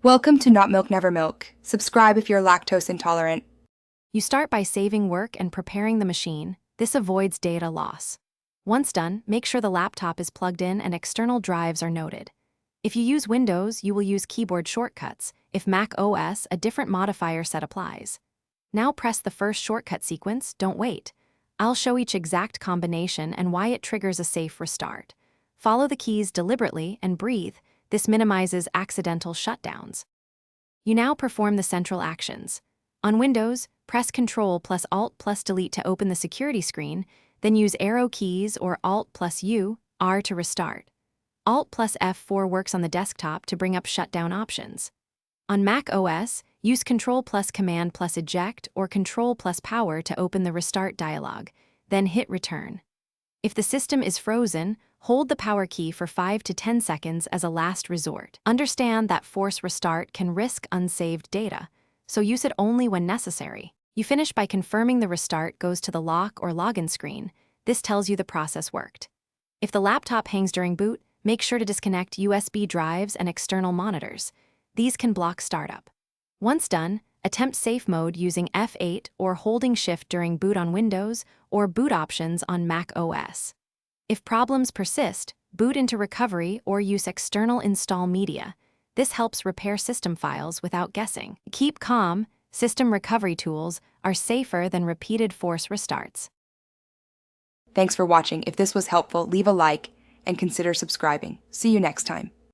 Welcome to Not Milk Never Milk. Subscribe if you're lactose intolerant. You start by saving work and preparing the machine. This avoids data loss. Once done, make sure the laptop is plugged in and external drives are noted. If you use Windows, you will use keyboard shortcuts. If Mac OS, a different modifier set applies. Now press the first shortcut sequence, don't wait. I'll show each exact combination and why it triggers a safe restart. Follow the keys deliberately and breathe. This minimizes accidental shutdowns. You now perform the central actions. On Windows, press Ctrl plus Alt plus Delete to open the security screen, then use arrow keys or Alt plus U, R to restart. Alt plus F4 works on the desktop to bring up shutdown options. On Mac OS, use Ctrl plus Command plus Eject or Ctrl plus Power to open the restart dialog, then hit Return. If the system is frozen, hold the power key for 5 to 10 seconds as a last resort. Understand that force restart can risk unsaved data, so use it only when necessary. You finish by confirming the restart goes to the lock or login screen. This tells you the process worked. If the laptop hangs during boot, make sure to disconnect USB drives and external monitors. These can block startup. Once done, attempt safe mode using F8 or holding Shift during boot on Windows or boot options on Mac OS. If problems persist, boot into recovery or use external install media. This helps repair system files without guessing. Keep calm. System recovery tools are safer than repeated force restarts. Thanks for watching. If this was helpful, leave a like and consider subscribing. See you next time.